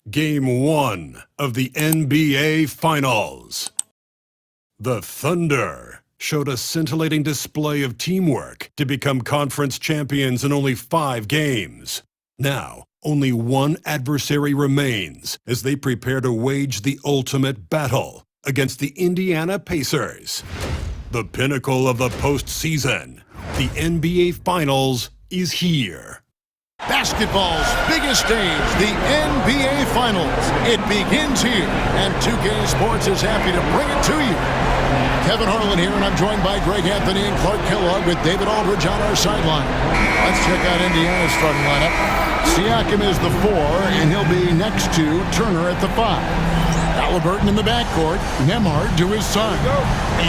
Game 1 of the NBA Finals. The Thunder showed a scintillating display of teamwork to become conference champions in only 5 games. Now, only one adversary remains as they prepare to wage the ultimate battle against the Indiana Pacers. The pinnacle of the postseason, the NBA Finals, is here. Basketball's biggest stage, the NBA Finals. It begins here, and 2K Sports is happy to bring it to you. Kevin Harlan here, and I'm joined by Greg Anthony and Clark Kellogg with David Aldridge on our sideline. Let's check out Indiana's starting lineup. Siakam is the 4, and he'll be next to Turner at the 5. Halliburton in the backcourt, Nembhard to his side.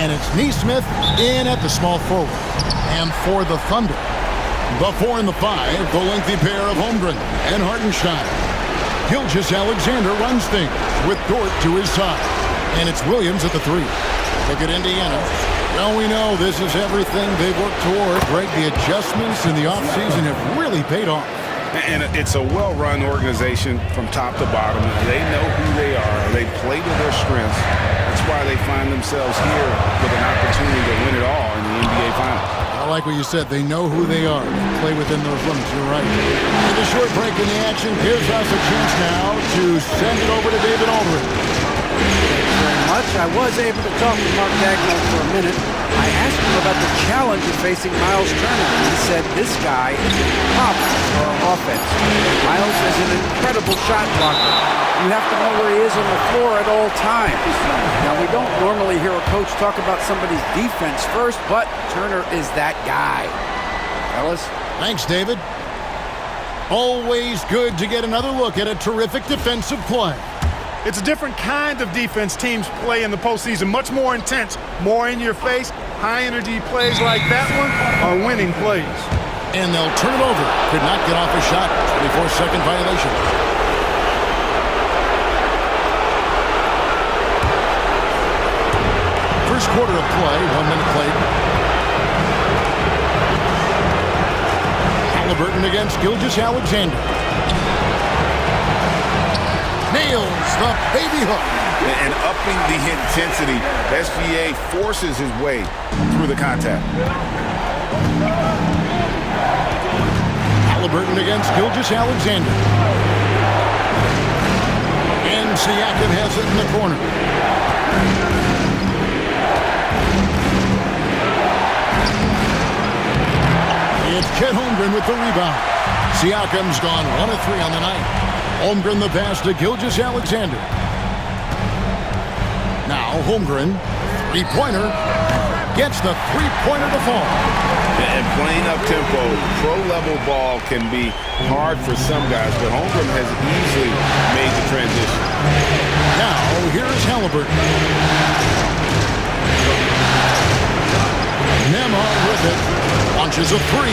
And it's Nesmith in at the small forward. And for the Thunder, the 4 and the 5, the lengthy pair of Holmgren and Hartenstein. Gilgeous-Alexander runs things with Dort to his side. And it's Williams at the 3. Look at Indiana. Well, we know this is everything they've worked toward. Greg, the adjustments in the offseason have really paid off. And it's a well-run organization from top to bottom. They know who they are. They play to their strengths. That's why they find themselves here with an opportunity to win it all in the NBA Finals. I like what you said. They know who they are. They play within those limits. You're right. And the short break in the action gives us a chance now to send it over to David Aldridge. Thank you very much. I was able to talk to Mark Dagnall for a minute. I asked him about the challenge of facing Miles Turner. He said this guy is a problem for our offense. Miles is an incredible shot blocker. You have to know where he is on the floor at all times. Now, we don't normally hear a coach talk about somebody's defense first, but Turner is that guy. Fellas? Thanks, David. Always good to get another look at a terrific defensive play. It's a different kind of defense teams play in the postseason. Much more intense, more in your face. High-energy plays like that one are winning plays. And they'll turn it over. Could not get off a shot. 24-second violation. First quarter of play, 1 minute played. Halliburton against Gilgeous-Alexander. Nails the baby hook. And upping the intensity, SGA forces his way through the contact. Halliburton against Gilgeous-Alexander. And Siakam has it in the corner. It's Chet Holmgren with the rebound. Siakam's gone 1 of 3 on the night. Holmgren the pass to Gilgeous-Alexander. Now Holmgren, three-pointer, gets the three-pointer to fall. And playing up-tempo, pro-level ball can be hard for some guys, but Holmgren has easily made the transition. Now here's Halliburton. Nembhard with it, launches a 3.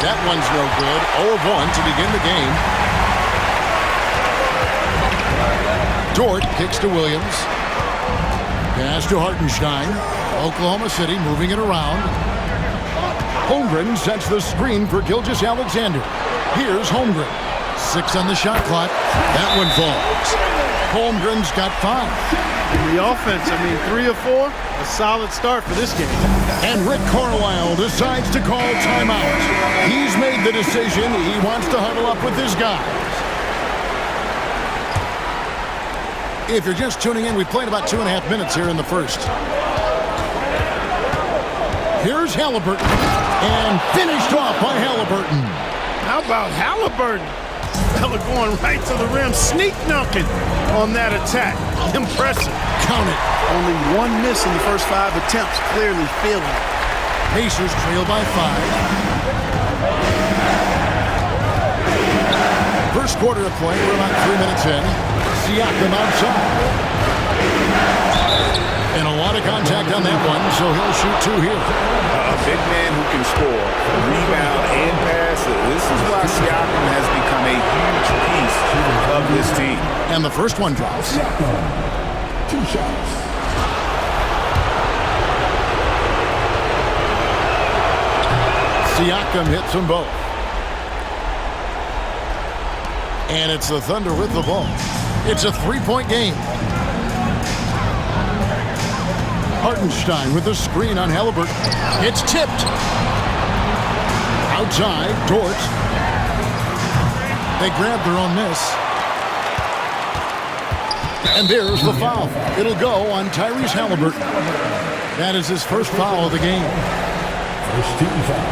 That one's no good. 0 of 1 to begin the game. Dort kicks to Williams. Pass to Hartenstein. Oklahoma City moving it around. Holmgren sets the screen for Gilgeous-Alexander. Here's Holmgren. 6 on the shot clock. That one falls. Holmgren's got 5. In the offense, 3 of 4, a solid start for this game. And Rick Carlisle decides to call timeout. He's made the decision. He wants to huddle up with his guys. If you're just tuning in, we played about 2.5 minutes here in the first. Here's Halliburton. And finished off by Halliburton. How about Halliburton? Fella going right to the rim, sneak dunking on that attack. Impressive. Count it. Only 1 miss in the first 5 attempts, clearly feeling it. Pacers trail by 5. First quarter of play, we're about 3 minutes in. Siakam outside. And a lot of contact on that one, so he'll shoot 2 here. A big man who can score, rebound, and pass. This is why Siakam has become a huge piece of this team. And the first one drops. 2 shots. Siakam hits them both. And it's the Thunder with the ball. It's a three-point game. Hartenstein with the screen on Halliburton. It's tipped. Outside, Dort. They grab their own miss. And there's the foul. It'll go on Tyrese Halliburton. That is his first foul of the game. First team foul.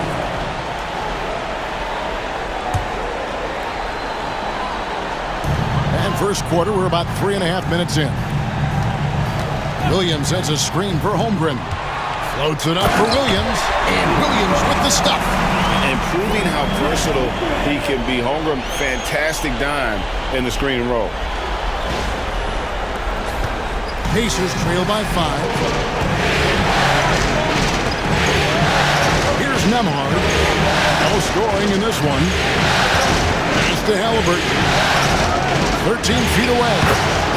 And first quarter, we're about 3.5 minutes in. Williams has a screen for Holmgren. Floats it up for Williams. And Williams with the stuff. And proving how versatile he can be. Holmgren, fantastic dime in the screen and roll. Pacers trail by 5. Here's Nembhard. No scoring in this one. It's to Halliburton. 13 feet away.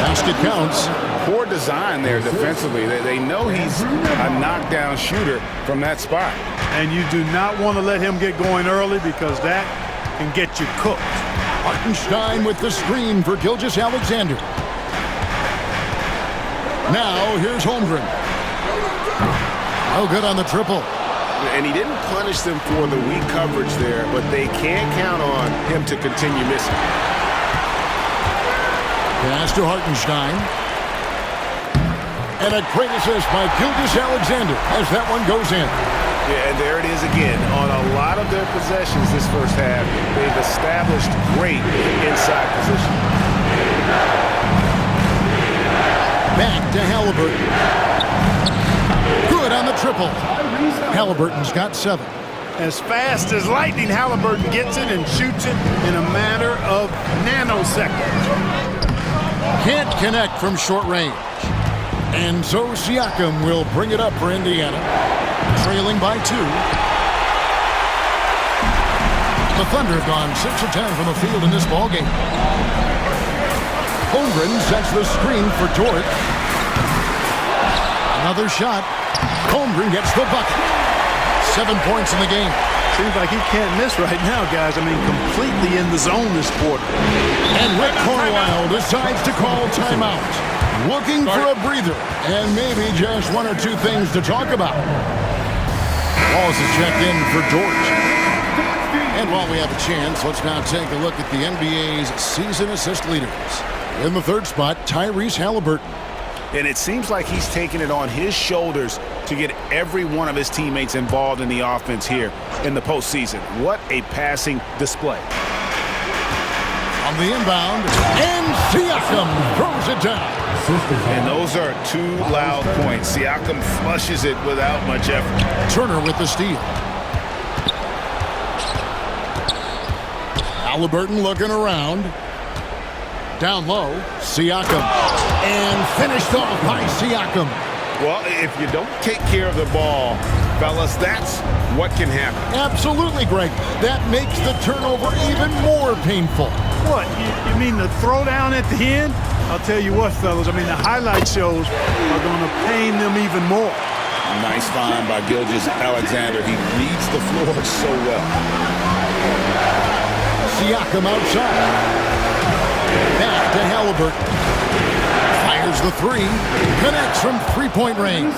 Basket counts. Poor design there defensively. They know he's a knockdown shooter from that spot. And you do not want to let him get going early because that can get you cooked. Hartenstein with the screen for Gilgeous-Alexander. Now, here's Holmgren. No good on the triple. And he didn't punish them for the weak coverage there, but they can't count on him to continue missing. Pass to Hartenstein. And a great assist by Gilgeous-Alexander as that one goes in. Yeah, and there it is again. On a lot of their possessions this first half, they've established great inside position. Back to Halliburton. Good on the triple. Halliburton's got 7. As fast as lightning, Halliburton gets it and shoots it in a matter of nanoseconds. Can't connect from short range. And so Siakam will bring it up for Indiana. Trailing by 2. The Thunder have gone 6 of 10 from the field in this ballgame. Holmgren sets the screen for Dort. Another shot. Holmgren gets the bucket. 7 points in the game. Seems like he can't miss right now, guys. I mean, completely in the zone this quarter. And Rick Carlisle decides to call timeout. Looking for a breather and maybe just 1 or 2 things to talk about. Walls is checked in for Dort. And while we have a chance, let's now take a look at the NBA's season assist leaders. In the third spot, Tyrese Halliburton. And it seems like he's taking it on his shoulders to get every one of his teammates involved in the offense here in the postseason. What a passing display. On the inbound, and Siakam throws it down. And those are 2 loud points. Siakam flushes it without much effort. Turner with the steal. Halliburton looking around. Down low, Siakam. And finished off by Siakam. Well, if you don't take care of the ball, fellas, that's what can happen. Absolutely, Greg. That makes the turnover even more painful. What? You mean the throwdown at the end? I'll tell you what, fellas. I mean, the highlight shows are going to pain them even more. Nice find by Gilgeous-Alexander. He reads the floor so well. Siakam outside. Back to Halliburton. Fires the 3. Connects from three-point range.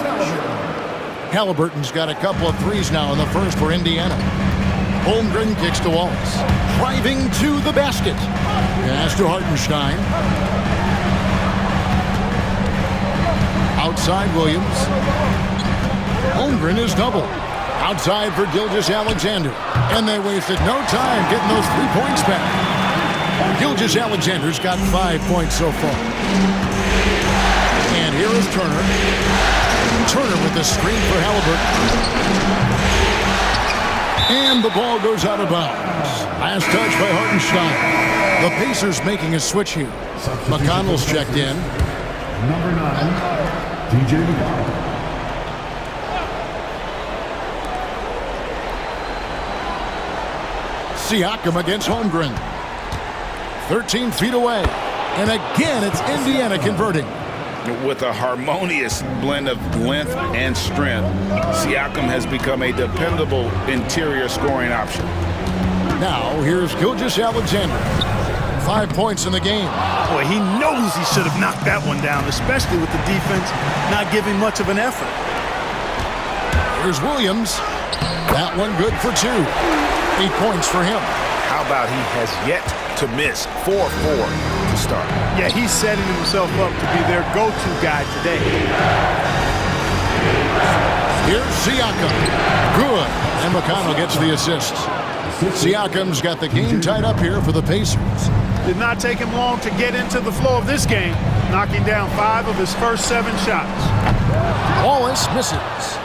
Halliburton's got a couple of threes now in the first for Indiana. Holmgren kicks to Wallace. Driving to the basket. Pass to Hartenstein. Outside Williams. Holmgren is double. Outside for Gilgeous-Alexander. And they wasted no time getting those 3 points back. Gilgeous-Alexander's got 5 points so far. And here is Turner. Turner with the screen for Halliburton. And the ball goes out of bounds. Last touch by Hartenstein. The Pacers making a switch here. McConnell's checked in. Number 9, DJ McConnell. Siakam against Holmgren. 13 feet away. And again, it's Indiana converting. With a harmonious blend of length and strength, Siakam has become a dependable interior scoring option. Now, here's Gilgeous-Alexander. 5 points in the game. Boy, he knows he should have knocked that one down, especially with the defense not giving much of an effort. Here's Williams. That one good for 2. 8 points for him. How about he has yet to miss 4-4 to start? Yeah, he's setting himself up to be their go-to guy today. Here's Siakam. Good. And McConnell gets the assist. Siakam's got the game tied up here for the Pacers. Did not take him long to get into the flow of this game, knocking down 5 of his first 7 shots. Wallace misses.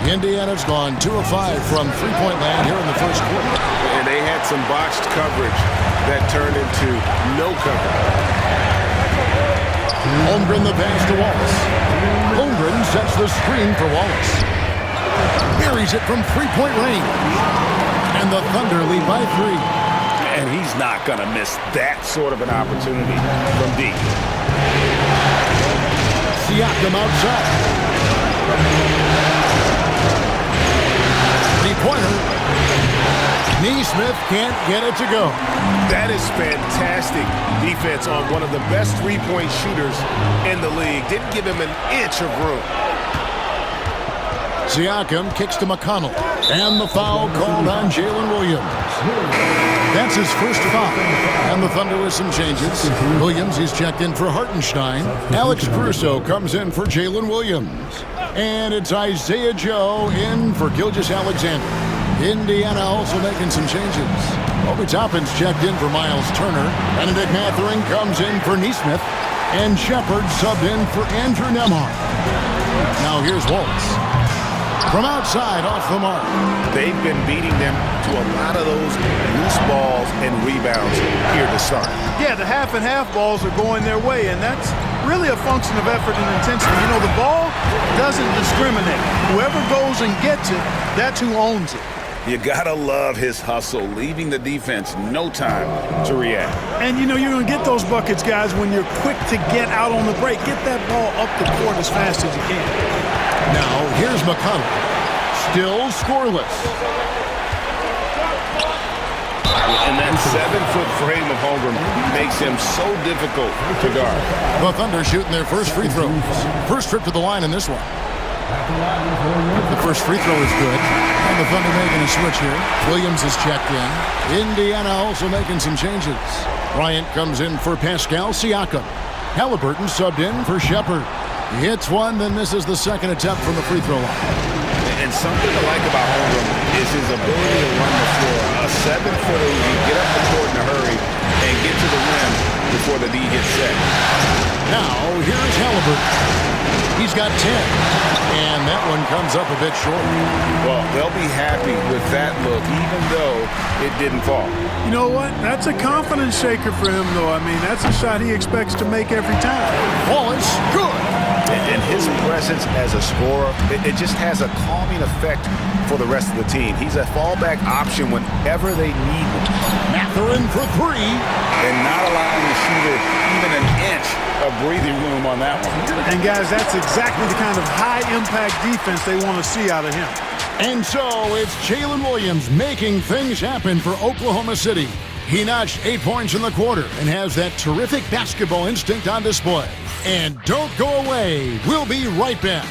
Indiana's gone 2 of 5 from three-point land here in the first quarter. And they had some botched coverage that turned into no coverage. Holmgren the pass to Wallace. Holmgren sets the screen for Wallace. Buries it from three-point range. And the Thunder lead by 3. And he's not going to miss that sort of an opportunity from deep. Siakam outside. Three-pointer. Neesmith can't get it to go. That is fantastic defense on one of the best three-point shooters in the league. Didn't give him an inch of room. Siakam kicks to McConnell. And the foul called on Jalen Williams. That's his first foul. And the Thunder with some changes. Williams, he's checked in for Hartenstein. Alex Caruso comes in for Jalen Williams. And it's Isaiah Joe in for Gilgeous-Alexander. Indiana also making some changes. Obi Toppin's checked in for Miles Turner. Benedict Mathurin comes in for Neesmith. And Shepard subbed in for Andrew Nembhard. Now here's Wallace. From outside, off the mark. They've been beating them to a lot of those loose balls and rebounds here to start. Yeah, the half and half balls are going their way, and that's really a function of effort and intensity. You know, the ball doesn't discriminate. Whoever goes and gets it, that's who owns it. You gotta love his hustle, leaving the defense no time to react. And you know, you're gonna get those buckets, guys, when you're quick to get out on the break. Get that ball up the court as fast as you can. Now, here's McConnell. Still scoreless. And that 7-foot frame of Holmgren makes him so difficult to guard. The Thunder shooting their first free throws. First trip to the line in this one. The first free throw is good. And the Thunder making a switch here. Williams is checked in. Indiana also making some changes. Bryant comes in for Pascal Siakam. Halliburton subbed in for Shepard. He hits one, then misses the second attempt from the free throw line. And something to like about Holmgren is his ability to run the floor. A 7-footer who can get up the court in a hurry and get to the rim before the D gets set. Now, here's Halliburton. He's got 10, and that one comes up a bit short. Well, they'll be happy with that look, even though it didn't fall. You know what? That's a confidence shaker for him, though. I mean, that's a shot he expects to make every time. Wallace, good. And his presence as a scorer, it just has a calming effect for the rest of the team. He's a fallback option whenever they need him. Mathurin for 3. And not allowing the shooter even an inch of breathing room on that one. And, guys, that's exactly the kind of high-impact defense they want to see out of him. And so it's Jalen Williams making things happen for Oklahoma City. He notched 8 points in the quarter and has that terrific basketball instinct on display. And don't go away. We'll be right back.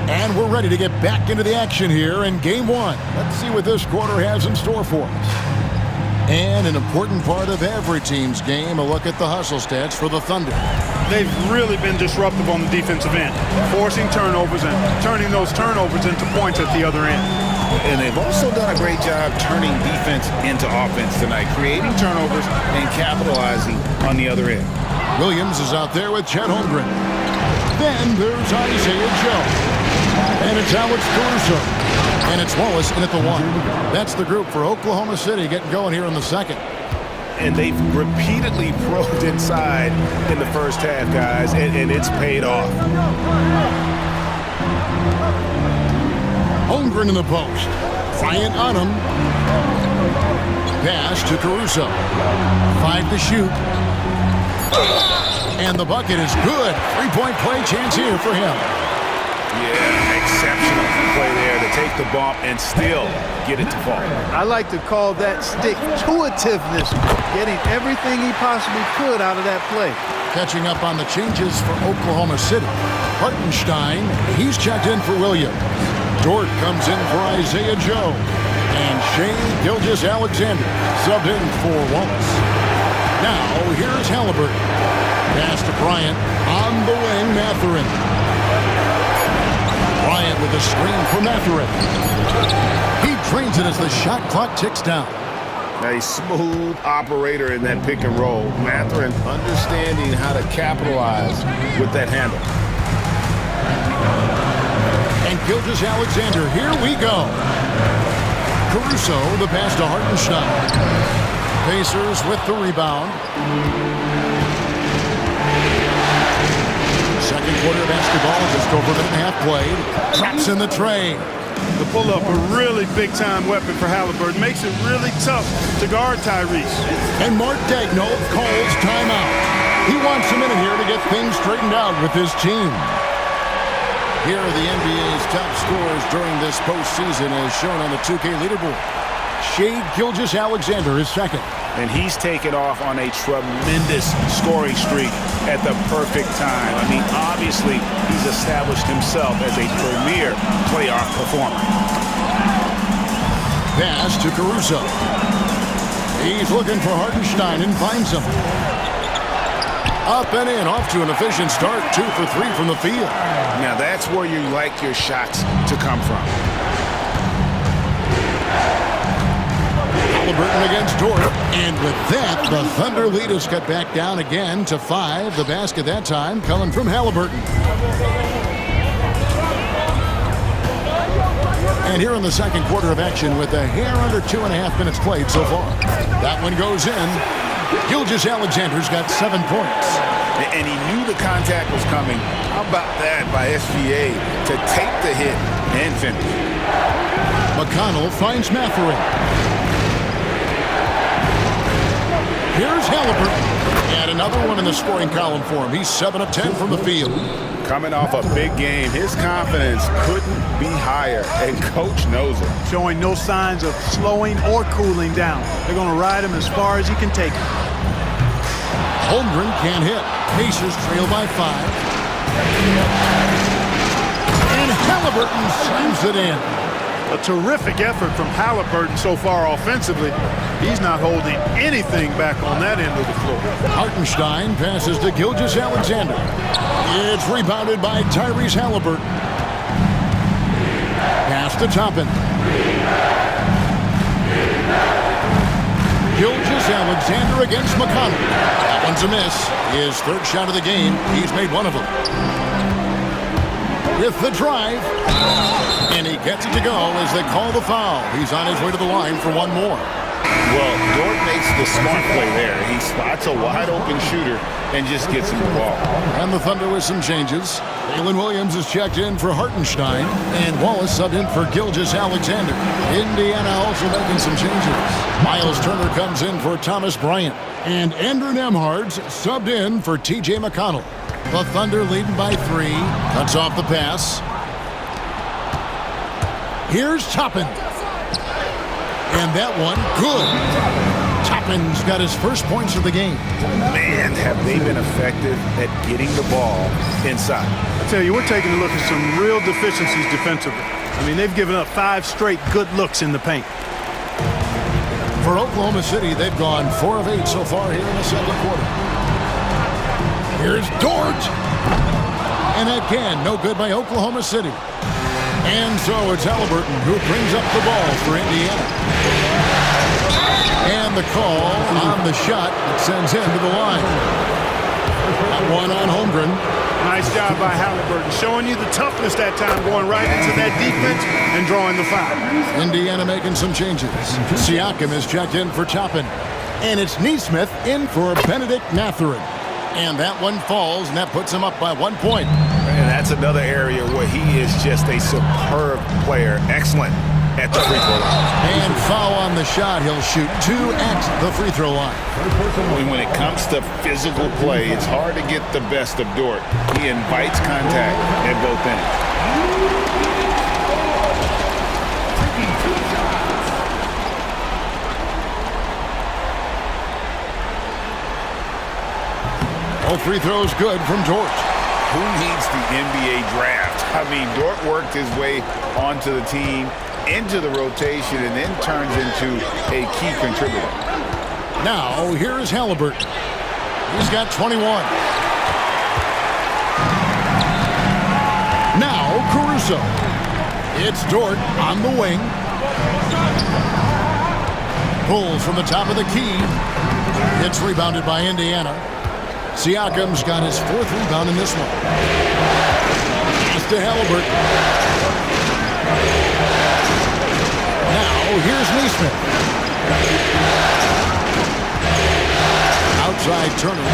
And we're ready to get back into the action here in Game 1. Let's see what this quarter has in store for us. And an important part of every team's game, a look at the hustle stats for the Thunder. They've really been disruptive on the defensive end, forcing turnovers and turning those turnovers into points at the other end. And they've also done a great job turning defense into offense tonight, creating turnovers and capitalizing on the other end. Williams is out there with Chet Holmgren. Then there's Isaiah Joe. And it's Alex Caruso. And it's Wallace in at the 1. That's the group for Oklahoma City getting going here in the second. And they've repeatedly probed inside in the first half, guys, and it's paid off. Holmgren in the post. Bryant on him. Pass to Caruso. 5 to shoot. And the bucket is good. Three-point play chance here for him. Yeah, exceptional play there to take the bump and still get it to fall. I like to call that stick-to-itiveness, getting everything he possibly could out of that play. Catching up on the changes for Oklahoma City. Hartenstein, he's checked in for Williams. Dort comes in for Isaiah Joe. And Shea Gilgeous-Alexander subbed in for Wallace. Now, here's Halliburton. Pass to Bryant. On the wing, Mathurin. Bryant with a screen for Mathurin. He drains it as the shot clock ticks down. A smooth operator in that pick and roll. Mathurin understanding how to capitalize with that handle. And Gilgeous-Alexander, here we go. Caruso, the pass to Hartenstein. Pacers with the rebound. Second quarter basketball, just over a minute and a half played. Drops in the tray. The pull-up, a really big-time weapon for Halliburton. Makes it really tough to guard Tyrese. And Mark Daigneault calls timeout. He wants a minute here to get things straightened out with his team. Here are the NBA's top scorers during this postseason as shown on the 2K leaderboard. Shea Gilgeous-Alexander is second. And he's taken off on a tremendous scoring streak at the perfect time. I mean, obviously, he's established himself as a premier playoff performer. Pass to Caruso. He's looking for Hartenstein and finds him. Up and in, off to an efficient start. 2 for 3 from the field. Now, that's where you like your shots to come from. Halliburton against Dort. And with that, the Thunder lead is cut back down again to 5. The basket that time coming from Halliburton. And here in the second quarter of action with a hair under 2.5 minutes played so far. That one goes in. Gilgeous-Alexander's got 7 points. And he knew the contact was coming. How about that by SGA to take the hit and finish? McConnell finds Mathurin. Here's Halliburton. And another one in the scoring column for him. He's 7 of 10 from the field. Coming off a big game, his confidence couldn't be higher, and Coach knows it. Showing no signs of slowing or cooling down. They're going to ride him as far as he can take him. Holmgren can't hit. Pacers trail by 5. And Halliburton slams it in. A terrific effort from Halliburton so far offensively. He's not holding anything back on that end of the floor. Hartenstein passes to Gilgeous-Alexander. It's rebounded by Tyrese Halliburton. Pass to Toppin. Gilgeous-Alexander against McConnell. That one's a miss. His third shot of the game. He's made one of them. With the drive. And he gets it to go as they call the foul. He's on his way to the line for one more. Well, Dort makes the smart play there. He spots a wide-open shooter and just gets him the ball. And the Thunder with some changes. Jalen Williams is checked in for Hartenstein. And Wallace subbed in for Gilgeous-Alexander. Indiana also making some changes. Miles Turner comes in for Thomas Bryant. And Andrew Nembhard's subbed in for T.J. McConnell. The Thunder leading by 3. Cuts off the pass. Here's Toppin. And that one, good. Toppin's got his first points of the game. Man, have they been effective at getting the ball inside. I tell you, we're taking a look at some real deficiencies defensively. I mean, they've given up 5 straight good looks in the paint. For Oklahoma City, they've gone 4 of 8 so far here in the second quarter. Here's Dort. And again, no good by Oklahoma City. And so it's Halliburton who brings up the ball for Indiana. And the call on the shot that sends him to the line. That one on Holmgren. Nice job by Halliburton, showing you the toughness that time, going right into that defense and drawing the foul. Indiana making some changes. Siakam is checked in for Toppin. And it's Neesmith in for Benedict Mathurin. And that one falls, and that puts him up by 1 point. And that's another area where he is just a superb player. Excellent at the free throw line. And foul on the shot. He'll shoot 2 at the free throw line. When it comes to physical play, it's hard to get the best of Dort. He invites contact at both ends. All free throws good from Dort. Who needs the NBA draft? I mean, Dort worked his way onto the team, into the rotation, and then turns into a key contributor. Now, here's Halliburton. He's got 21. Now, Caruso. It's Dort on the wing. Pulls from the top of the key. It's rebounded by Indiana. Siakam's got his 4th rebound in this one. Pass to Halliburton. Now, here's Neesmith. Outside Turner.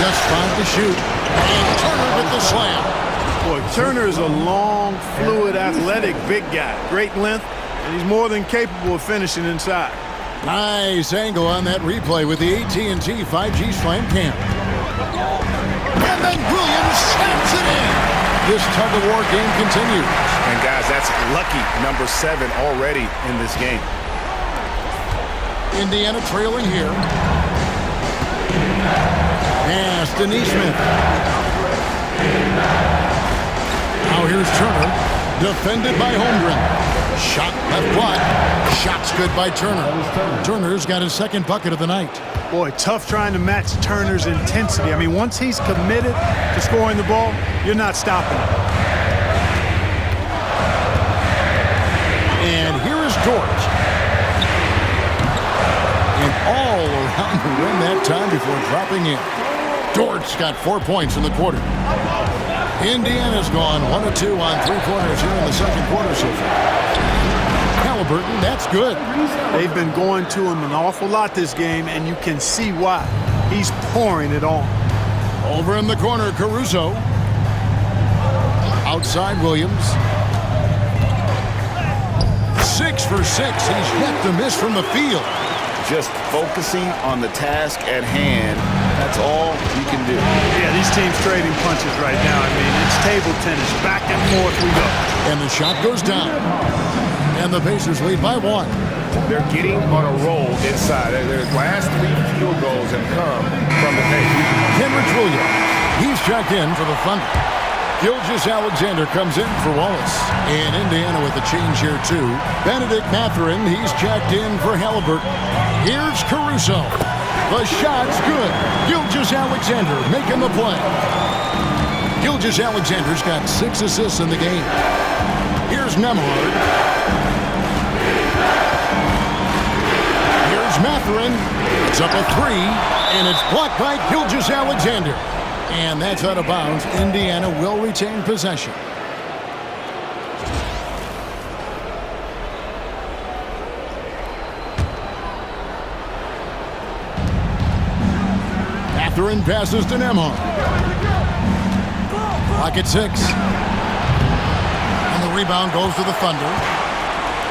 Just 5 to shoot. And Turner with the slam. Boy, Turner is a long, fluid, athletic, big guy. Great length, and he's more than capable of finishing inside. Nice angle on that replay with the AT&T 5G Slam Cam. And then Williams snaps it in. This tug-of-war game continues. And guys, that's lucky number 7 already in this game. Indiana trailing here. Pass to Neesmith. Now here's Turner. Defended by Holmgren. Shot left block. Shot's good by Turner. Turner's got his 2nd bucket of the night. Boy, tough trying to match Turner's intensity. I mean, once he's committed to scoring the ball, you're not stopping him. And here is Dort. And all around the rim that time before dropping in. Dort's got 4 points in the quarter. Indiana's gone 1 of 2 on 3 quarters here in the 2nd quarter so far. Halliburton, that's good. They've been going to him an awful lot this game, and you can see why. He's pouring it on. Over in the corner, Caruso. Outside Williams. 6 for 6. He's yet to miss from the field. Just focusing on the task at hand. That's all you can do. Yeah, these teams trading punches right now. I mean, it's table tennis. Back and forth we go. And the shot goes down. And the Pacers lead by 1. They're getting on a roll inside. Their last 3 field goals have come from the paint. Kenrich Williams. He's checked in for the Thunder. Gilgeous-Alexander comes in for Wallace. And Indiana with a change here, too. Benedict Mathurin, he's checked in for Halliburton. Here's Caruso. The shot's good. Gilgeous-Alexander making the play. Gilgeous-Alexander's got 6 assists in the game. Here's Nembhard. Here's Mathurin. It's up a 3, and it's blocked by Gilgeous-Alexander. And that's out of bounds. Indiana will retain possession. Mathurin passes to Nembhard. Clock at 6. And the rebound goes to the Thunder.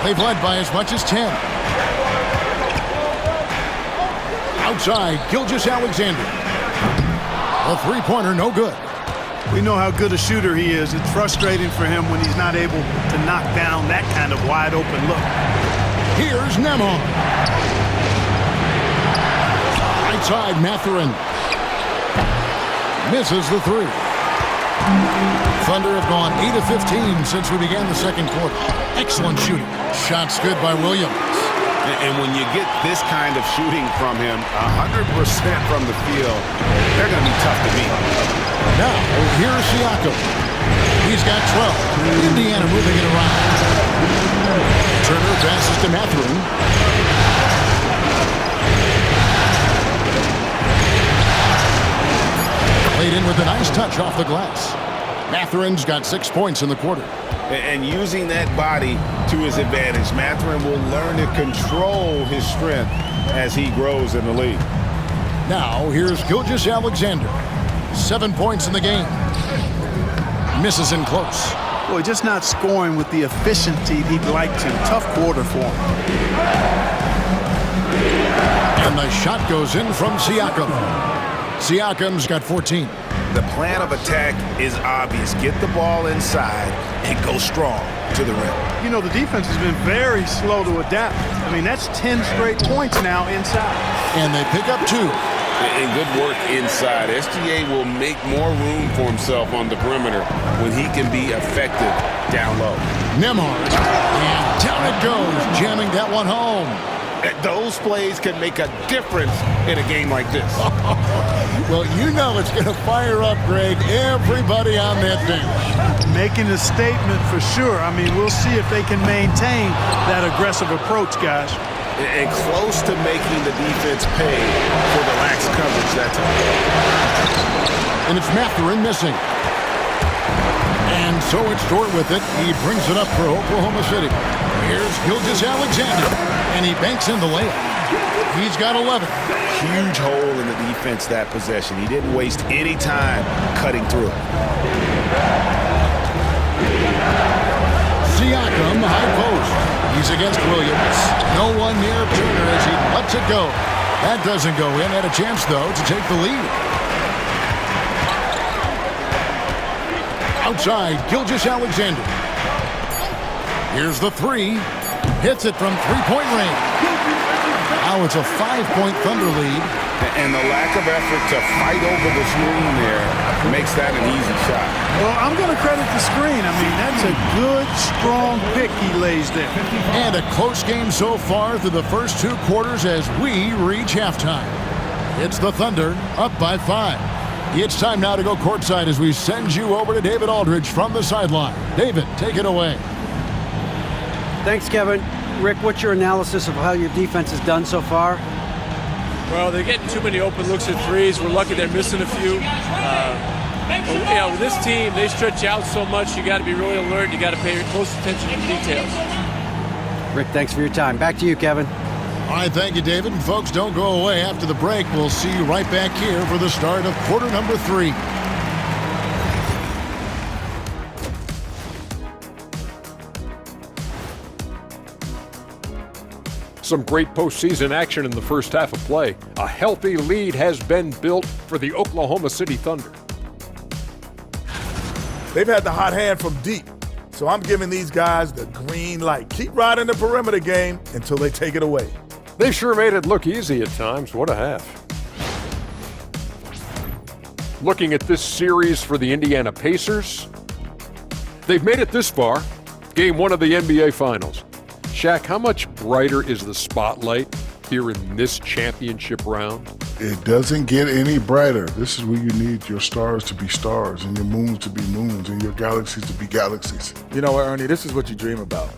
They've led by as much as 10. Outside, Gilgeous-Alexander. A 3-pointer, no good. We know how good a shooter he is. It's frustrating for him when he's not able to knock down that kind of wide-open look. Here's Nembhard. Right side, Mathurin. Misses the 3. Thunder have gone 8 of 15 since we began the 2nd quarter. Excellent shooting. Shot's good by Williams. And when you get this kind of shooting from him, 100% from the field, they're going to be tough to beat. Now, here's Siakam. He's got 12. Indiana moving it around. Turner passes to Mathurin. Played in with a nice touch off the glass. Mathurin's got 6 points in the quarter. And using that body to his advantage, Mathurin will learn to control his strength as he grows in the league. Now, here's Gilgeous-Alexander. 7 points in the game. Misses in close. Boy, just not scoring with the efficiency he'd like to. Tough quarter for him. And the shot goes in from Siakam. Siakam's got 14. The plan of attack is obvious. Get the ball inside and go strong to the rim. You know, the defense has been very slow to adapt. I mean, that's 10 straight points now inside. And they pick up 2. And good work inside. SGA will make more room for himself on the perimeter when he can be effective down low. Nembhard. And down it goes, jamming that one home. Those plays can make a difference in a game like this. Well, you know it's going to fire up, Greg, everybody on that bench. Making a statement for sure. I mean, we'll see if they can maintain that aggressive approach, guys. And close to making the defense pay for the lax coverage that time. And it's Mathurin missing. And so it's Dort with it. He brings it up for Oklahoma City. Here's Gilgeous-Alexander, and he banks in the layup. He's got 11. Huge hole in the defense that possession. He didn't waste any time cutting through. Siakam, high post. He's against Williams. No one near Turner as he lets it go. That doesn't go in. Had a chance, though, to take the lead. Outside, Gilgeous-Alexander. Here's the 3. Hits it from three-point range. Now it's a 5-point Thunder lead. And the lack of effort to fight over the screen there makes that an easy shot. Well, I'm going to credit the screen. I mean, that's a good, strong pick he lays there. And a close game so far through the first 2 quarters as we reach halftime. It's the Thunder up by 5. It's time now to go courtside as we send you over to David Aldridge from the sideline. David, take it away. Thanks, Kevin. Rick, what's your analysis of how your defense has done so far? Well, they're getting too many open looks at threes. We're lucky they're missing a few. But, with this team, they stretch out so much. You got to be really alert. You got to pay close attention to the details. Rick, thanks for your time. Back to you, Kevin. All right, thank you, David. And folks, don't go away. After the break, we'll see you right back here for the start of quarter number 3. Some great postseason action in the first half of play. A healthy lead has been built for the Oklahoma City Thunder. They've had the hot hand from deep, so I'm giving these guys the green light. Keep riding the perimeter game until they take it away. They sure made it look easy at times. What a half. Looking at this series for the Indiana Pacers, they've made it this far. Game 1 of the NBA Finals. Shaq, how much brighter is the spotlight here in this championship round? It doesn't get any brighter. This is where you need your stars to be stars and your moons to be moons and your galaxies to be galaxies. You know what, Ernie, this is what you dream about.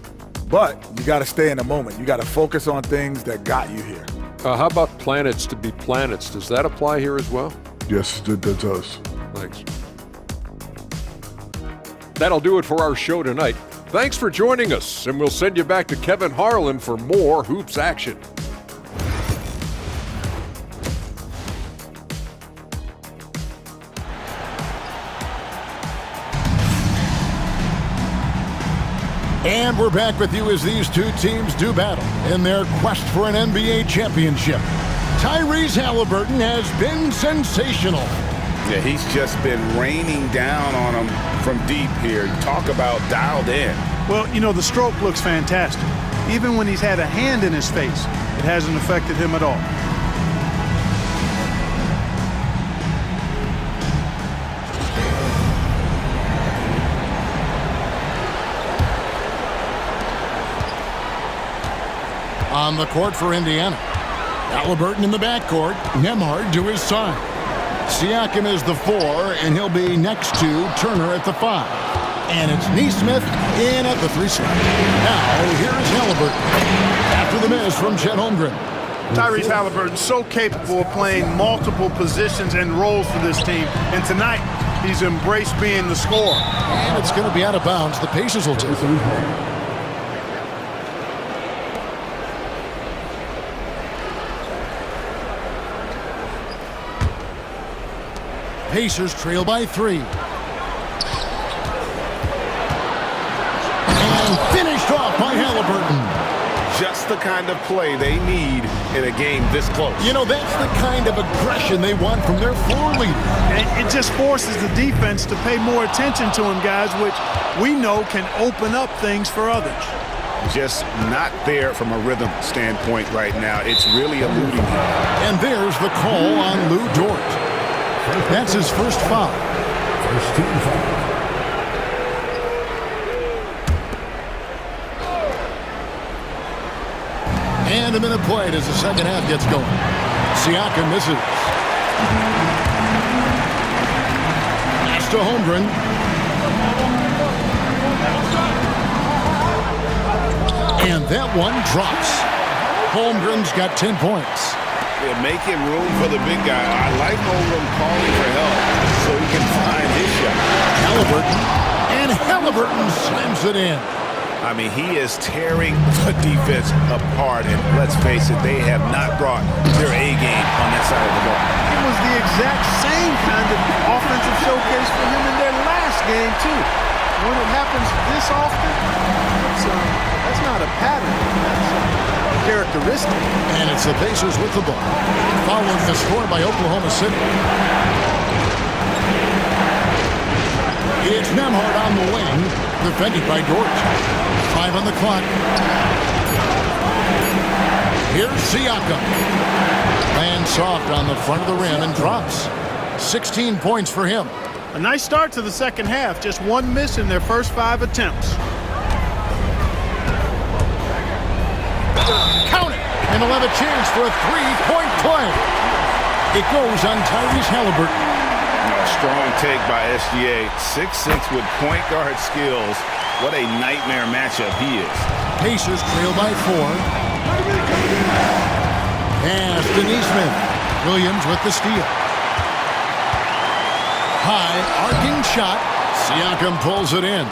But you got to stay in the moment. You got to focus on things that got you here. How about planets to be planets? Does that apply here as well? Yes, it does. Thanks. That'll do it for our show tonight. Thanks for joining us, and we'll send you back to Kevin Harlan for more Hoops action. And we're back with you as these two teams do battle in their quest for an NBA championship. Tyrese Halliburton has been sensational. Yeah, he's just been raining down on him from deep here. Talk about dialed in. Well, you know, the stroke looks fantastic. Even when he's had a hand in his face, it hasn't affected him at all. On the court for Indiana. Halliburton in the backcourt. Nembhard to his side. Siakam is the 4, and he'll be next to Turner at the 5. And it's Neesmith in at the 3 slot. Now, here's Halliburton. After the miss from Chet Holmgren. Tyrese Halliburton so capable of playing multiple positions and roles for this team. And tonight, he's embraced being the scorer. And it's going to be out of bounds. The Pacers will take it. Pacers trail by 3. Halliburton. Just the kind of play they need in a game this close. You know, that's the kind of aggression they want from their floor leader. And it just forces the defense to pay more attention to him, guys, which we know can open up things for others. Just not there from a rhythm standpoint right now. It's really eluding him. And there's the call on Lou Dort. That's his first foul. First team foul. And a minute played as the second half gets going. Siakam misses. Pass to Holmgren. And that one drops. Holmgren's got 10 points. They're making room for the big guy. I like Holmgren calling for help so he can find his shot. Halliburton. And Halliburton slams it in. I mean, he is tearing the defense apart, and let's face it, they have not brought their A game on that side of the ball. It was the exact same kind of offensive showcase for him in their last game, too. When it happens this often, that's not a pattern. That's a characteristic. And it's the Pacers with the ball, following the score by Oklahoma City. It's Nembhard on the wing, defended by Dort. 5 on the clock. Here's Siakam. Lands soft on the front of the rim and drops. 16 points for him. A nice start to the second half. Just one miss in their first 5 attempts. Count it! And they'll have a chance for a three-point play. It goes on Tyrese Halliburton. Strong take by SGA. 6'6" with point guard skills. What a nightmare matchup he is. Pacers trail by 4. Pass to Neesmith. Williams with the steal. High arcing shot. Siakam pulls it in.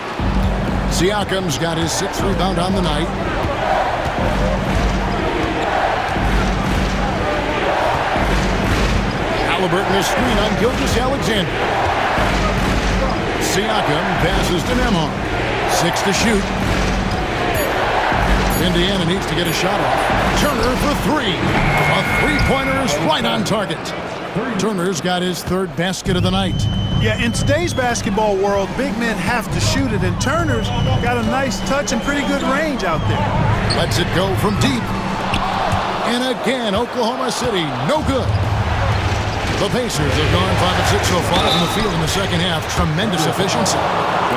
Siakam's got his 6th rebound on the night. Halliburton a screen on Gilgeous-Alexander. Siakam passes to Nembhard. 6 to shoot. Indiana needs to get a shot off. Turner for 3. A three-pointer is right on target. Turner's got his 3rd basket of the night. Yeah, in today's basketball world, big men have to shoot it, and Turner's got a nice touch and pretty good range out there. Lets it go from deep. And again, Oklahoma City, no good. The Pacers have gone 5 of 6 so far from the field in the second half. Tremendous efficiency.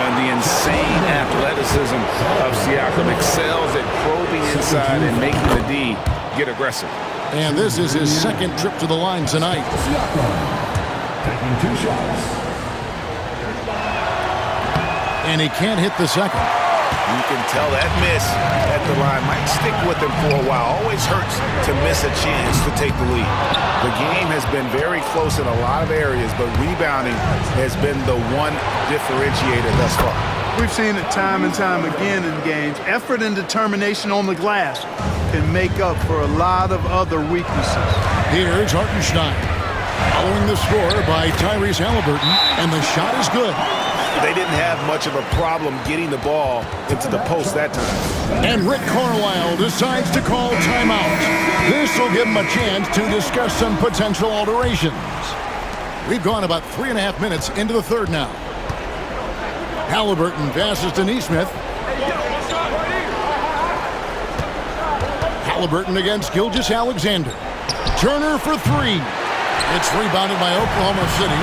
And the insane athleticism of Siakam excels at probing inside and making the D get aggressive. And this is his 2nd trip to the line tonight. Taking 2 shots. And he can't hit the second. You can tell that miss at the line might stick with him for a while. Always hurts to miss a chance to take the lead. The game has been very close in a lot of areas, but rebounding has been the one differentiator thus far. We've seen it time and time again in games. Effort and determination on the glass can make up for a lot of other weaknesses. Here's Hartenstein. Following the score by Tyrese Halliburton, and the shot is good. They didn't have much of a problem getting the ball into the post that time. And Rick Carlisle decides to call timeout. This will give him a chance to discuss some potential alterations. We've gone about 3.5 minutes into the third now. Halliburton passes to Neesmith. Halliburton against Gilgeous-Alexander. Turner for 3. It's rebounded by Oklahoma City.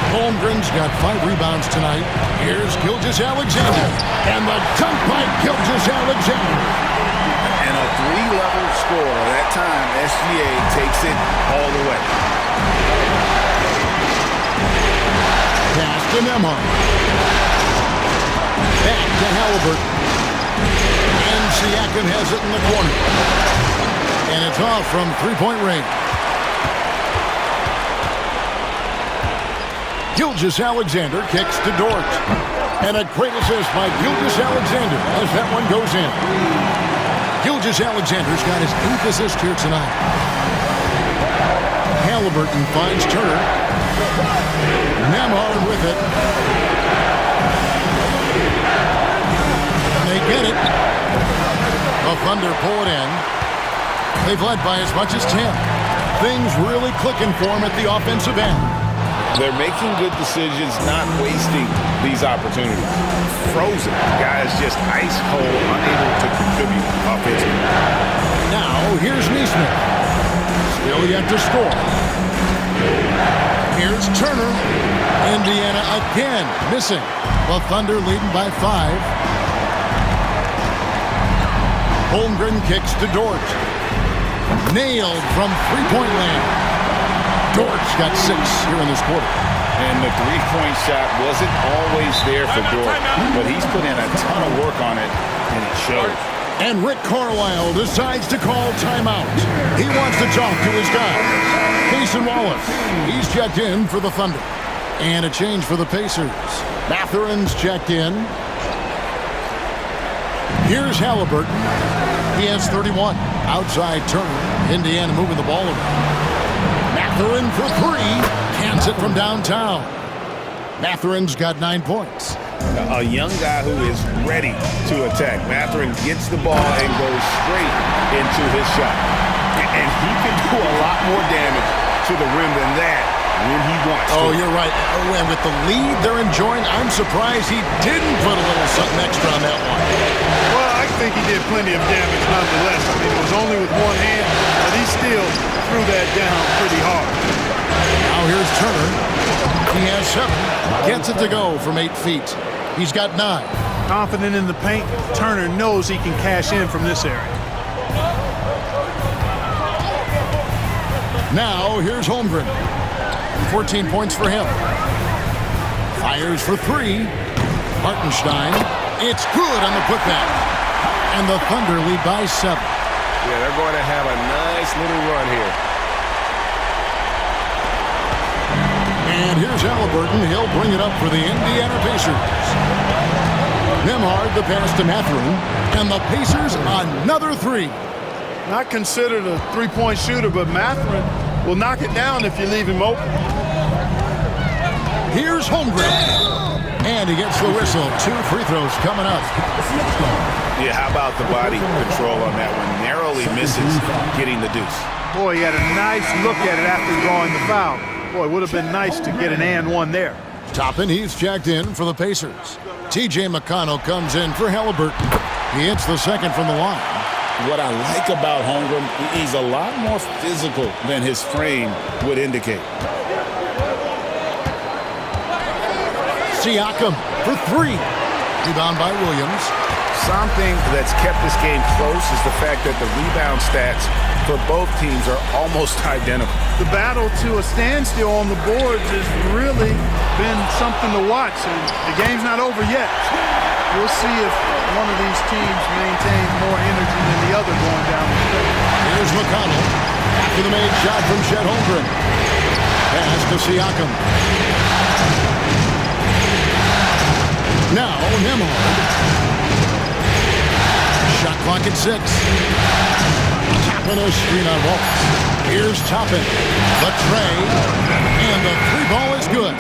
Holmgren's got 5 rebounds tonight. Here's Gilgeous-Alexander. And the dunk by Gilgeous-Alexander. And a 3-level score. That time, SGA takes it all the way. Pass to Nembhard. Back to Halliburton. And Siakam has it in the corner. And it's off from 3-point range. Gilgeous-Alexander kicks to Dort. And a great assist by Gilgeous-Alexander as that one goes in. Gilgeous-Alexander's got his 8th assist here tonight. Halliburton finds Turner. Nembhard with it. They get it. A Thunder pull it in. They've led by as much as 10. Things really clicking for them at the offensive end. They're making good decisions, not wasting these opportunities. Frozen. Guys just ice cold, unable to contribute offensively. Now, here's Neesmith. Still yet to score. Here's Turner. Indiana again missing. The Thunder leading by 5. Holmgren kicks to Dort. Nailed from three-point land. Dort's got 6 here in this quarter. And the three-point shot wasn't always there for Dort, but he's put in a ton of work on it, and it shows. And Rick Carlisle decides to call timeout. He wants to talk to his guys. Cason Wallace, he's checked in for the Thunder. And a change for the Pacers. Mathurin's checked in. Here's Halliburton. He has 31. Outside Turner. Indiana moving the ball around. Mathurin for 3. Cans it from downtown. Mathurin's got 9 points. A young guy who is ready to attack. Mathurin gets the ball and goes straight into his shot. And he can do a lot more damage to the rim than that when he wants to. Oh, you're right. And with the lead they're enjoying, I'm surprised he didn't put a little something extra on that one. Well, I think he did plenty of damage nonetheless. I mean, it was only with one hand, but he still threw that down pretty hard. Now here's Turner. He has 7. Gets it to go from 8 feet. He's got 9. Confident in the paint, Turner knows he can cash in from this area. Now here's Holmgren. 14 points for him. Fires for 3. Hartenstein. It's good on the putback. And the Thunder lead by 7. Yeah, they're going to have a nice little run here. And here's Halliburton. He'll bring it up for the Indiana Pacers. Nembhard the pass to Mathurin. And the Pacers another 3. Not considered a three-point shooter, but Mathurin will knock it down if you leave him open. Here's Holmgren. And he gets the whistle. 2 free throws coming up. Yeah, how about the body control on that one? Narrowly misses getting the deuce. Boy, he had a nice look at it after drawing the foul. Boy, it would have been nice to get an and one there. Toppin, he's checked in for the Pacers. T.J. McConnell comes in for Halliburton. He hits the second from the line. What I like about Holmgren, he's a lot more physical than his frame would indicate. Siakam for 3. Rebound by Williams. Something that's kept this game close is the fact that the rebound stats for both teams are almost identical. The battle to a standstill on the boards has really been something to watch. And the game's not over yet. We'll see if one of these teams maintains more energy than the other going down the stretch. Here's McConnell after the made shot from Chet Holmgren. Pass to Siakam. Now Nembhard. Shot clock at 6. Toppin a screen on Wallace. Here's Toppin. The tray. And the 3 ball is good.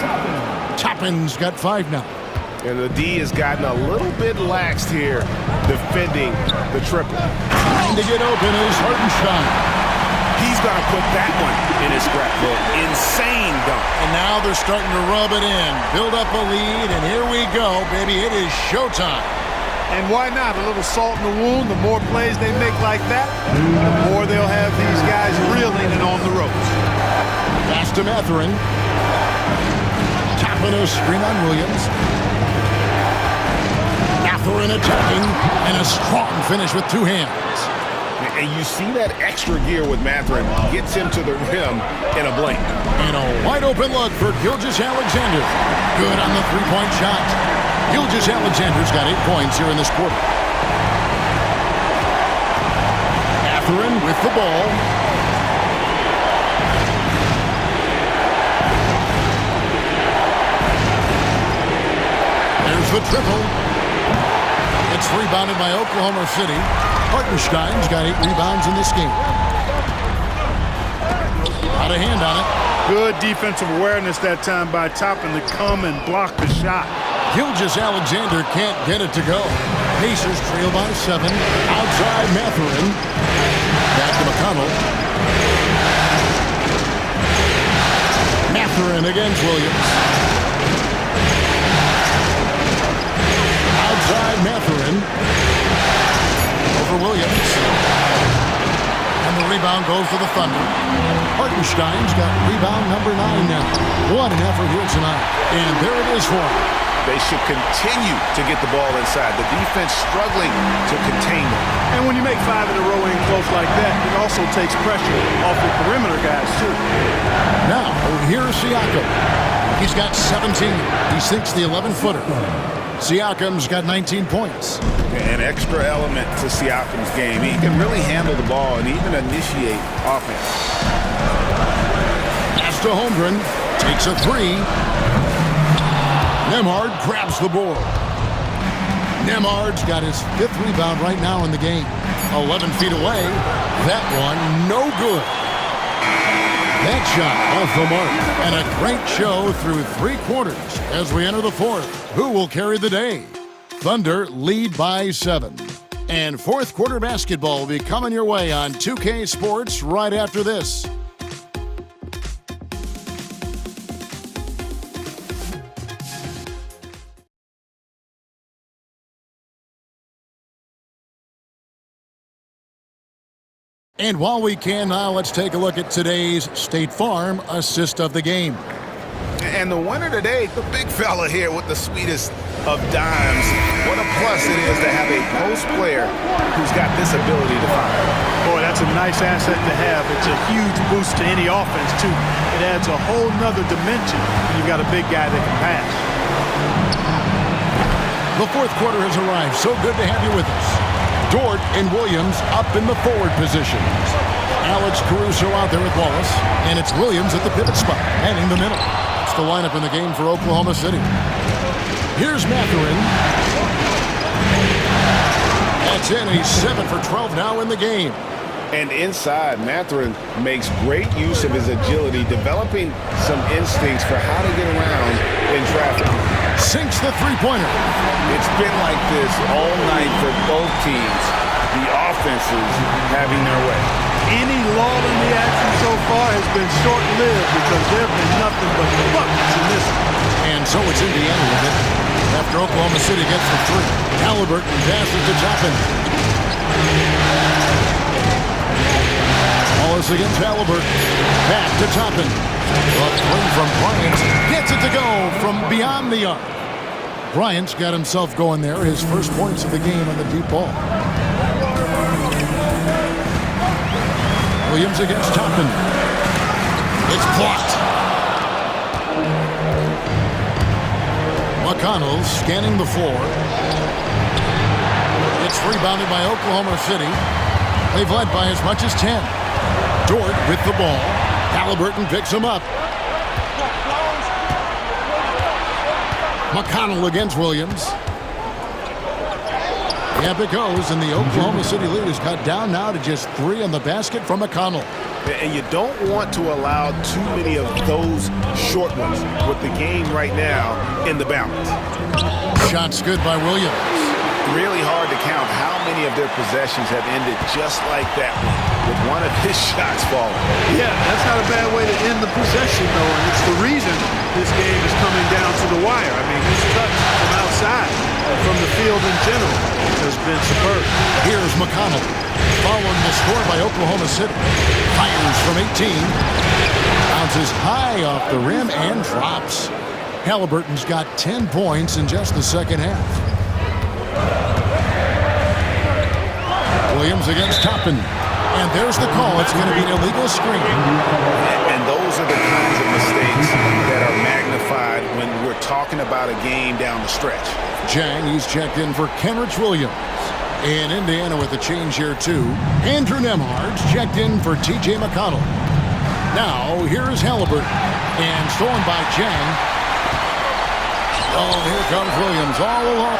Toppin's got 5 now. And the D has gotten a little bit laxed here defending the triple. Trying to get open is Hartenstein. He's going to put that one in his scrapbook. Insane dunk. And now they're starting to rub it in. Build up a lead, and here we go, baby. It is showtime. And why not? A little salt in the wound. The more plays they make like that, the more they'll have these guys reeling and on the ropes. Pass to Mathurin. Toppin a screen on Williams. Mathurin attacking, and a strong finish with 2 hands. And you see that extra gear with Mathurin. Gets him to the rim in a blink. And a wide-open look for Gilgeous-Alexander. Good on the 3-point shot. Gilgeous-Alexander's got 8 points here in this quarter. Mathurin with the ball. There's the triple. It's rebounded by Oklahoma City. Hartenstein's got 8 rebounds in this game. Got a hand on it. Good defensive awareness that time by Toppin to come and block the shot. Gilgeous-Alexander can't get it to go. Pacers trail by 7. Outside Mathurin. Back to McConnell. Mathurin against Williams. Outside Mathurin. Over Williams. And the rebound goes to the Thunder. Hartenstein's got rebound number 9 now. What an effort here tonight. And there it is for him. They should continue to get the ball inside. The defense struggling to contain them. And when you make 5 in a row in close like that, it also takes pressure off the perimeter guys, too. Now, here's Siakam. He's got 17. He sinks the 11-footer. Siakam's got 19 points. An extra element to Siakam's game. He can really handle the ball and even initiate offense. Pass to Holmgren. Takes a 3. Nembhard grabs the board. Nembhard's got his 5th rebound right now in the game. 11 feet away. That one, no good. That shot off the mark. And a great show through 3 quarters as we enter the 4th. Who will carry the day? Thunder lead by 7. And 4th quarter basketball will be coming your way on 2K Sports right after this. And while we can now, let's take a look at today's State Farm assist of the game. And the winner today, the big fella here with the sweetest of dimes. What a plus it is to have a post player who's got this ability to fire. Boy, that's a nice asset to have. It's a huge boost to any offense, too. It adds a whole nother dimension when you've got a big guy that can pass. The 4th quarter has arrived. So good to have you with us. Dort and Williams up in the forward positions. Alex Caruso out there with Wallace. And it's Williams at the pivot spot, heading the middle. That's the lineup in the game for Oklahoma City. Here's Mathurin. That's in. He's 7 for 12 now in the game. And inside, Mathurin makes great use of his agility, developing some instincts for how to get around in traffic. Sinks the three-pointer. It's been like this all night for both teams. The offenses having their way. Any lull in the action so far has been short-lived because there have been nothing but buckets in this one. And so it's Indiana with it. After Oklahoma City gets the 3. Halliburton passes to Toppin. Wallace against Halliburton. Back to Toppin. A 3 from Bryant. Gets it to go from beyond the arc. Bryant's got himself going there. His first points of the game on the deep ball. Williams against Toppin. It's blocked. McConnell scanning the floor. It's rebounded by Oklahoma City. They've led by as much as 10. Dort with the ball. Halliburton picks him up. McConnell against Williams. Up it goes, and the Oklahoma City lead is cut down now to just 3 on the basket from McConnell. And you don't want to allow too many of those short ones with the game right now in the balance. Shots good by Williams. Really hard to count how many of their possessions have ended just like that one, with one of his shots falling. Yeah, that's not a bad way to end the possession, though, and it's the reason this game is coming down to the wire. I mean, his touch from outside, from the field in general, has been superb. Here's McConnell, following the score by Oklahoma City. Fires from 18. Bounces high off the rim and drops. Halliburton's got 10 points in just the second half. Williams against Toppin. And there's the call. It's going to be an illegal screen. And those are the kinds of mistakes that are magnified when we're talking about a game down the stretch. Jang, he's checked in for Kenrich Williams. And Indiana with a change here, too. Andrew Nembhard's checked in for T.J. McConnell. Now, here's Halliburton. And stolen by Jang. Oh, here comes Williams all along.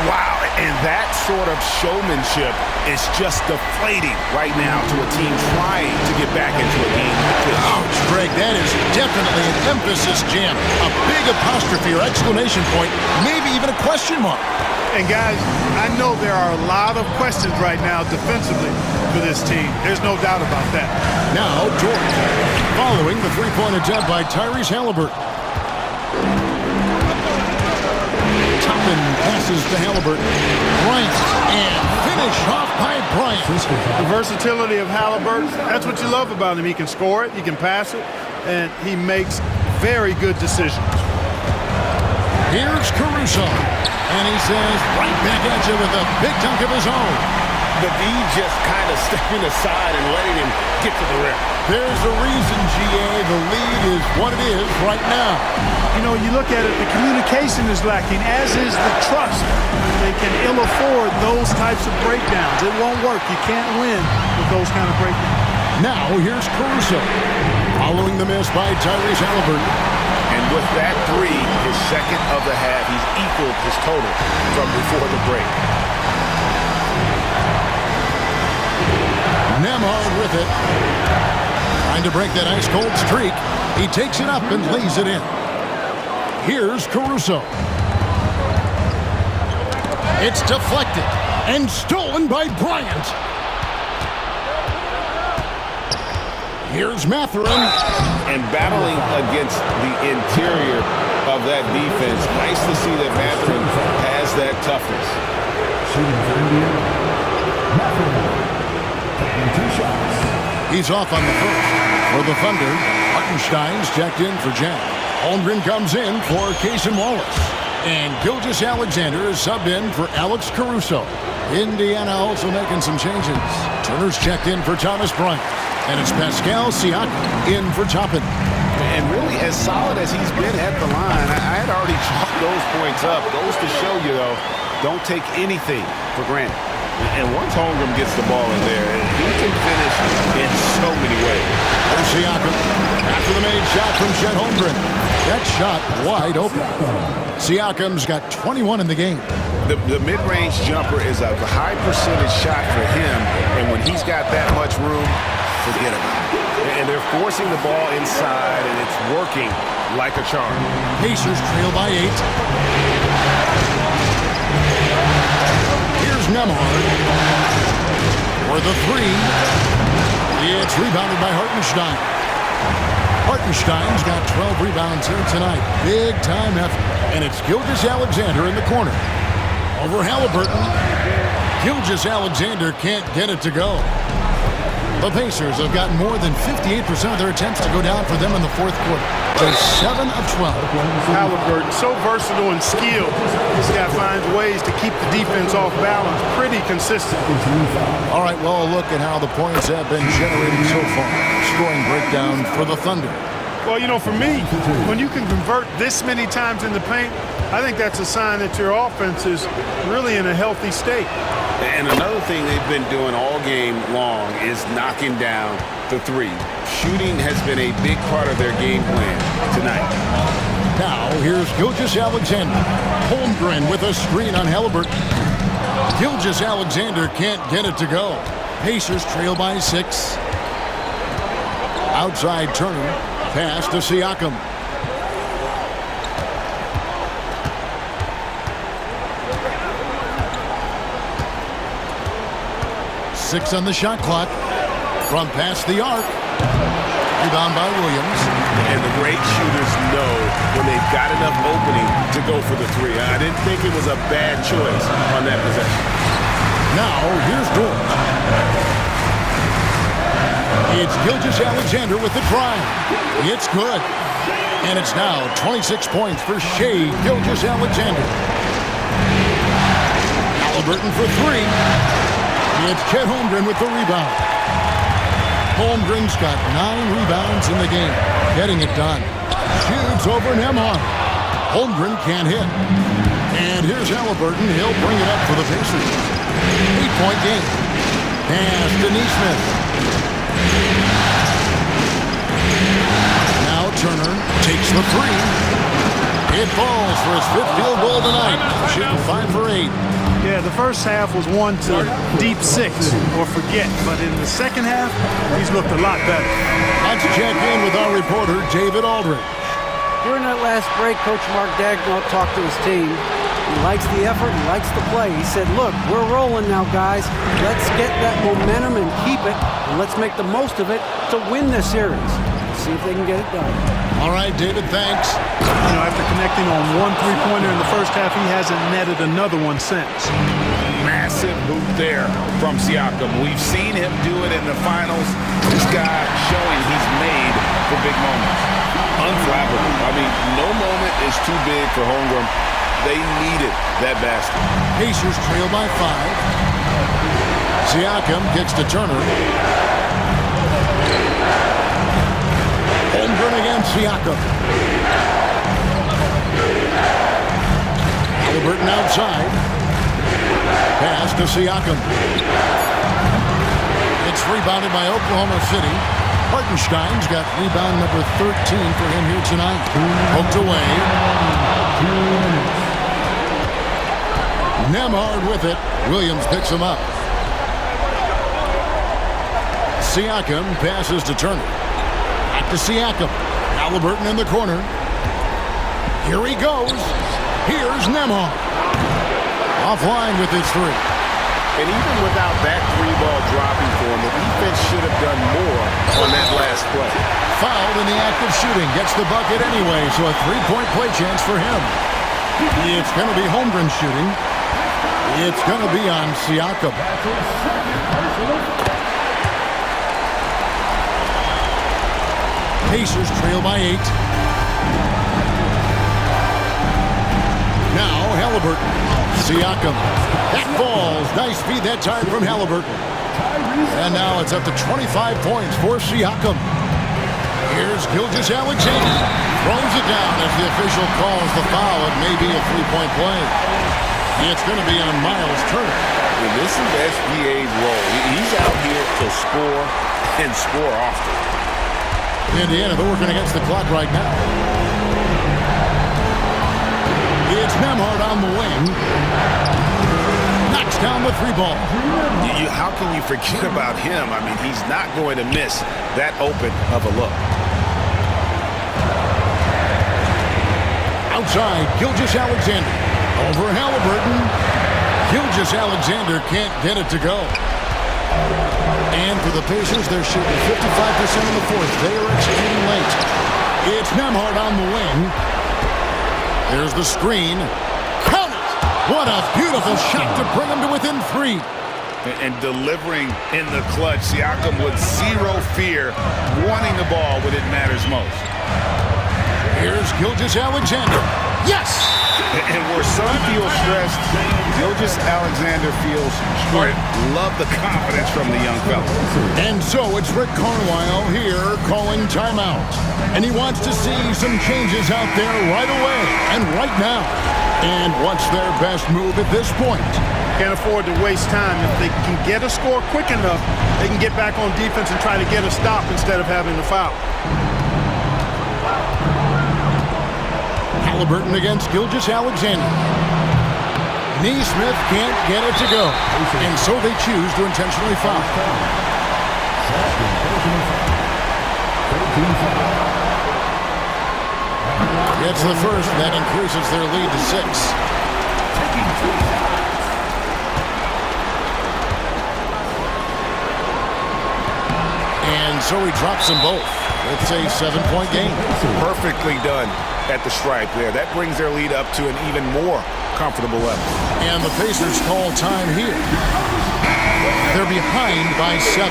Wow, and that sort of showmanship is just deflating right now to a team trying to get back into a game. pitch. Ouch, Greg, that is definitely an emphasis jam. A big apostrophe or exclamation point, maybe even a question mark. And guys, I know there are a lot of questions right now defensively for this team. There's no doubt about that. Now, George, following the three-point attempt by Tyrese Halliburton. Toppin passes to Halliburton. Bryant, and finish off by Bryant. The versatility of Halliburton, that's what you love about him. He can score it, he can pass it, and he makes very good decisions. Here's Caruso, and he says right back at you with a big dunk of his own. The D just kind of stepping aside and letting him get to the rim. There's a reason, GA, the lead is what it is right now. You know, you look at it, the communication is lacking, as is the trust. They can ill afford those types of breakdowns. It won't work. You can't win with those kind of breakdowns. Now, here's Caruso, following the miss by Tyrese Halliburton. And with that three, his second of the half, he's equaled his total from before the break. Nembhard with it. Trying to break that ice-cold streak. He takes it up and lays it in. Here's Caruso. It's deflected and stolen by Bryant. Here's Mathurin. And battling against the interior of that defense. Nice to see that Mathurin has that toughness. Shooting for India, Mathurin. Taking 2 shots. He's off on the first. For the Thunder, Hartenstein's checked in for Jack. Holmgren comes in for Cason Wallace. And Gilgeous-Alexander is subbed in for Alex Caruso. Indiana also making some changes. Turner's checked in for Thomas Bryant. And it's Pascal Siakam in for Toppin. And really, as solid as he's been at the line, I had already chalked those points up. Goes to show you, though, don't take anything for granted. And once Holmgren gets the ball in there, he can finish in so many ways. There's Siakam after the made shot from Chet Holmgren. That shot wide open. Siakam's got 21 in the game. The mid-range jumper is a high percentage shot for him, and when he's got that much room, forget about it. And they're forcing the ball inside, and it's working like a charm. Pacers trail by 8. Here's Nembhard for the three. It's rebounded by Hartenstein. Hartenstein's got 12 rebounds here tonight. Big time effort. And it's Gilgeous-Alexander in the corner. Over Halliburton. Gilgeous-Alexander can't get it to go. The Pacers have gotten more than 58% of their attempts to go down for them in the fourth quarter. They're 7 of 12. Halliburton, so versatile and skilled. This guy finds ways to keep the defense off balance. Pretty consistent. All right, well, look at how the points have been generated so far. Scoring breakdown for the Thunder. Well, you know, for me, when you can convert this many times in the paint, I think that's a sign that your offense is really in a healthy state. And another thing they've been doing all game long is knocking down the three. Shooting has been a big part of their game plan tonight. Now, here's Gilgeous-Alexander. Holmgren with a screen on Halliburton. Gilgeous-Alexander can't get it to go. Pacers trail by 6. Outside Turner. Pass to Siakam. Six on the shot clock. From past the arc. Rebound by Williams. And the great shooters know when they've got enough opening to go for the three. I didn't think it was a bad choice on that possession. Now, here's George. It's Gilgeous-Alexander with the drive. It's good. And it's now 26 points for Shai Gilgeous-Alexander. Halliburton for 3. It's Chet Holmgren with the rebound. Holmgren's got 9 rebounds in the game. Getting it done. Shoots over Nembhard. Holmgren can't hit. And here's Halliburton. He'll bring it up for the Pacers. 8-point game. Pass to Nesmith. Now Turner takes the 3. It's falls for his 5th field goal tonight. Shooting 5 for 8. Yeah, the first half was 1 to deep 6 or forget. But in the second half, he's looked a lot better. Let's check in with our reporter, David Aldridge. During that last break, Coach Mark Daigneault talked to his team. He likes the effort, he likes the play. He said, look, we're rolling now, guys. Let's get that momentum and keep it, and let's make the most of it to win this series. See if they can get it done. All right, David, thanks. You know, after connecting on 1 3-pointer in the first half, he hasn't netted another one since. Massive hoop there from Siakam. We've seen him do it in the finals. This guy showing he's made for big moments. Unflappable. I mean, no moment is too big for Holmgren. They needed that basket. Pacers trail by 5. Siakam kicks to Turner. Holmgren against Siakam. Halliburton outside. Pass to Siakam. It's rebounded by Oklahoma City. Hartenstein's got rebound number 13 for him here tonight. Poked away. Nembhard with it. Williams picks him up. Siakam passes to Turner. Back to Siakam. Halliburton in the corner. Here he goes. Here's Nembhard. Offline with his 3. And even without that 3-ball dropping for him, the defense should have done more on that last play. Fouled in the act of shooting. Gets the bucket anyway, so a 3-point play chance for him. It's going to be Holmgren shooting. It's going to be on Siakam. Pacers trail by 8. Now Halliburton. Siakam. That falls. Nice feed that time from Halliburton. And now it's up to 25 points for Siakam. Here's Gilgeous-Alexander. Throws it down as the official calls the foul. It may be a 3-point play. It's going to be on Miles Turner. And this is SGA's role. He's out here to score and score often. Indiana, they're working against the clock right now. It's Nembhard on the wing. Knocks down the 3-ball. How can you forget about him? I mean, he's not going to miss that open of a look. Outside, Gilgeous-Alexander. Over Halliburton. Gilgeous-Alexander can't get it to go. And for the Pacers, they're shooting 55% in the 4th. They are executing late. It's Nembhard on the wing. There's the screen. Count it! What a beautiful shot to bring him to within 3. And delivering in the clutch, Siakam with zero fear, wanting the ball when it matters most. Here's Gilgeous-Alexander. Yes! And where some feel stressed, Gilgeous-Alexander feels strength. Love the confidence from the young fella. And so it's Rick Carlisle here calling timeout. And he wants to see some changes out there right away and right now. And what's their best move at this point? Can't afford to waste time. If they can get a score quick enough, they can get back on defense and try to get a stop instead of having the foul. Halliburton against Gilgeous-Alexander. Neesmith can't get it to go. And so they choose to intentionally foul. It's the first that increases their lead to 6. And so he drops them both. It's a 7-point game. Perfectly done at the stripe there. That brings their lead up to an even more comfortable level. And the Pacers call time here. They're behind by 7.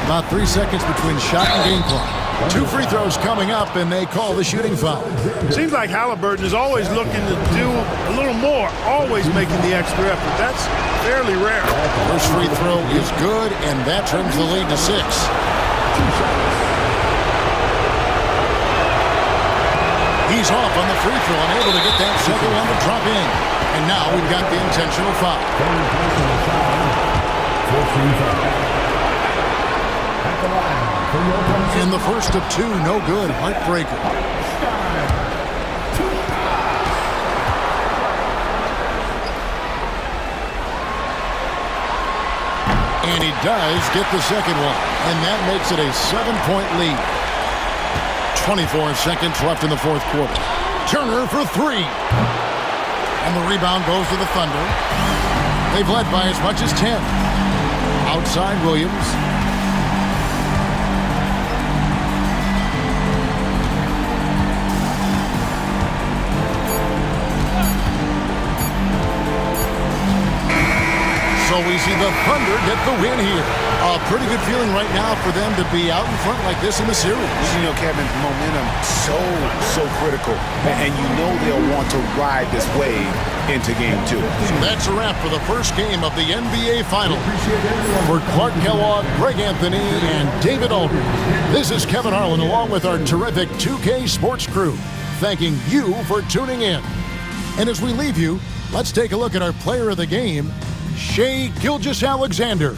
About 3 seconds between shot and game clock. 2 free throws coming up, and they call the shooting foul. Seems like Halliburton is always looking to do a little more, always making the extra effort. That's fairly rare. First free throw is good, and that trims the lead to 6. He's off on the free throw, unable to get that second one to drop in. And now we've got the intentional foul. In the first of two, no good. Heartbreaker. And he does get the second one. And that makes it a 7-point lead. 24 seconds left in the fourth quarter. Turner for three. And the rebound goes to the Thunder. They've led by as much as 10. Outside Williams. So we see the Thunder get the win here. A pretty good feeling right now for them to be out in front like this in the series. You know, Kevin, momentum so critical. And you know they'll want to ride this wave into game two. That's a wrap for the first game of the NBA Finals. For Clark Kellogg, Greg Anthony, and David Aldridge, this is Kevin Harlan along with our terrific 2K Sports crew, thanking you for tuning in. And as we leave you, let's take a look at our player of the game, Shai Gilgeous-Alexander.